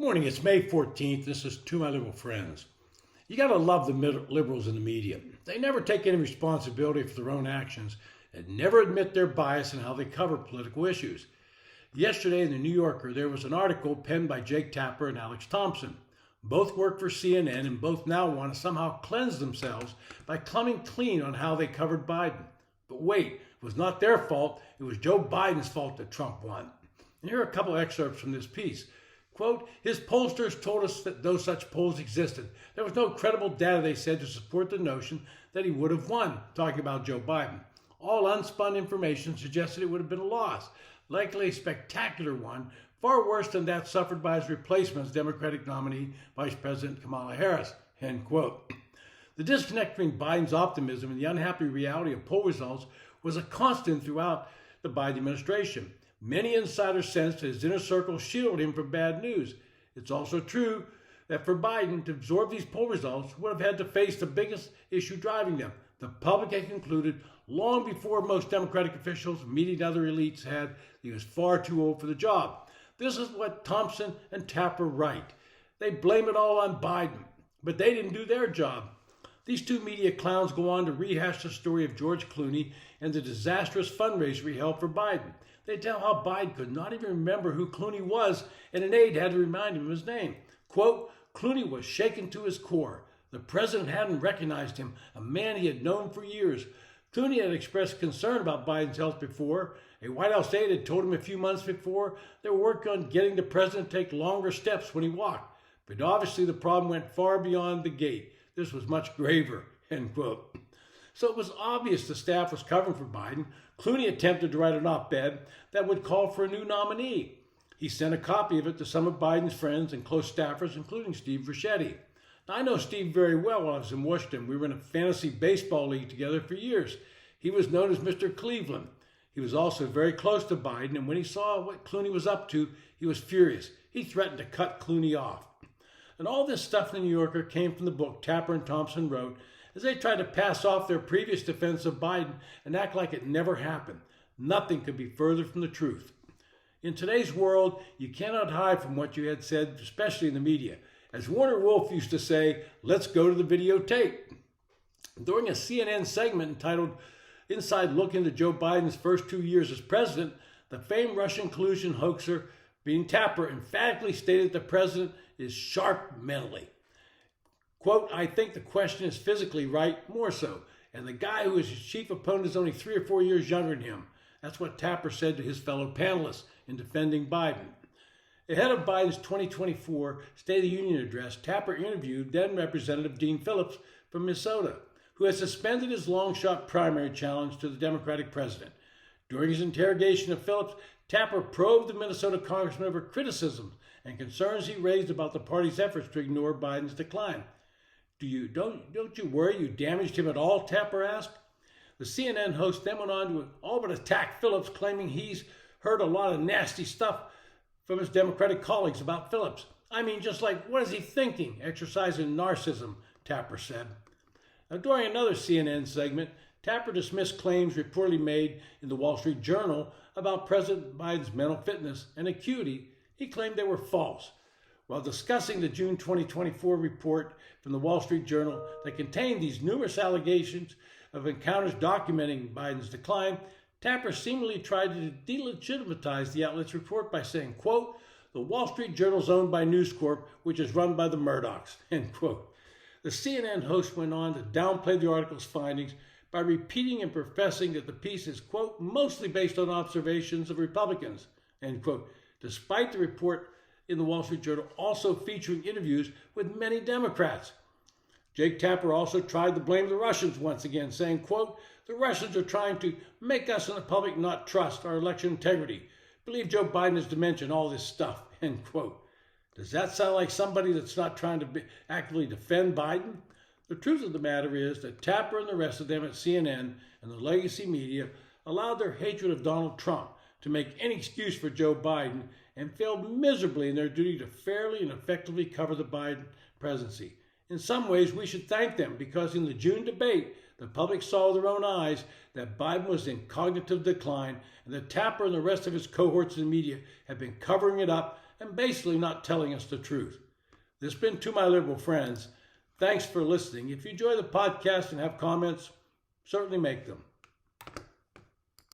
Good morning. It's May 14th. This is To My Liberal Friends. You got to love the liberals in the media. They never take any responsibility for their own actions and never admit their bias in how they cover political issues. Yesterday in the New Yorker, there was an article penned by Jake Tapper and Alex Thompson. Both work for CNN and both now want to somehow cleanse themselves by coming clean on how they covered Biden. But wait, it was not their fault. It was Joe Biden's fault that Trump won. And here are a couple excerpts from this piece. Quote, his pollsters told us that no such polls existed. There was no credible data, they said, to support the notion that he would have won, talking about Joe Biden. All unspun information suggested it would have been a loss, likely a spectacular one, far worse than that suffered by his replacement as Democratic nominee, Vice President Kamala Harris, end quote. The disconnect between Biden's optimism and the unhappy reality of poll results was a constant throughout the Biden administration. Many insiders sensed that his inner circle shielded him from bad news. It's also true that for Biden to absorb these poll results would have had to face the biggest issue driving them. The public had concluded long before most Democratic officials, meeting other elites, had that he was far too old for the job. This is what Thompson and Tapper write. They blame it all on Biden, but they didn't do their job. These two media clowns go on to rehash the story of George Clooney and the disastrous fundraiser he held for Biden. They tell how Biden could not even remember who Clooney was, and an aide had to remind him of his name. Quote, Clooney was shaken to his core. The president hadn't recognized him, a man he had known for years. Clooney had expressed concern about Biden's health before. A White House aide had told him a few months before they were working on getting the president to take longer steps when he walked. But obviously the problem went far beyond the gate. This was much graver, end quote. So it was obvious the staff was covering for Biden. Clooney attempted to write an op-ed that would call for a new nominee. He sent a copy of it to some of Biden's friends and close staffers, including Steve Verchetti. Now, I know Steve very well while I was in Washington. We were in a fantasy baseball league together for years. He was known as Mr. Cleveland. He was also very close to Biden, and when he saw what Clooney was up to, he was furious. He threatened to cut Clooney off. And all this stuff in the New Yorker came from the book Tapper and Thompson wrote as they tried to pass off their previous defense of Biden and act like it never happened. Nothing could be further from the truth. In today's world, you cannot hide from what you had said, especially in the media. As Warner Wolf used to say, let's go to the videotape. During a CNN segment entitled Inside Look into Joe Biden's First 2 Years as President, the famed Russian collusion hoaxer, being Tapper, emphatically stated the president is sharp mentally. Quote, I think the question is physically right, more so. And the guy who is his chief opponent is only 3 or 4 years younger than him. That's what Tapper said to his fellow panelists in defending Biden. Ahead of Biden's 2024 State of the Union address, Tapper interviewed then Representative Dean Phillips from Minnesota, who has suspended his long-shot primary challenge to the Democratic president. During his interrogation of Phillips, Tapper probed the Minnesota congressman over criticisms and concerns he raised about the party's efforts to ignore Biden's decline. Don't you worry you damaged him at all, Tapper asked. The CNN host then went on to all but attack Phillips, claiming he's heard a lot of nasty stuff from his Democratic colleagues about Phillips. I mean, just like, what is he thinking? Exercising narcissism, Tapper said. Now, during another CNN segment, Tapper dismissed claims reportedly made in the Wall Street Journal about President Biden's mental fitness and acuity. He claimed they were false. While discussing the June 2024 report from the Wall Street Journal that contained these numerous allegations of encounters documenting Biden's decline, Tapper seemingly tried to delegitimize the outlet's report by saying, quote, the Wall Street Journal is owned by News Corp, which is run by the Murdochs, end quote. The CNN host went on to downplay the article's findings by repeating and professing that the piece is, quote, mostly based on observations of Republicans, end quote, despite the report in the Wall Street Journal also featuring interviews with many Democrats. Jake Tapper also tried to blame the Russians once again, saying, quote, the Russians are trying to make us and the public not trust our election integrity. Believe Joe Biden is to mention all this stuff, end quote. Does that sound like somebody that's not trying to actively defend Biden? The truth of the matter is that Tapper and the rest of them at CNN and the legacy media allowed their hatred of Donald Trump to make any excuse for Joe Biden and failed miserably in their duty to fairly and effectively cover the Biden presidency. In some ways, we should thank them because in the June debate, the public saw with their own eyes that Biden was in cognitive decline and that Tapper and the rest of his cohorts in the media have been covering it up and basically not telling us the truth. This has been To My Liberal Friends. Thanks for listening. If you enjoy the podcast and have comments, certainly make them.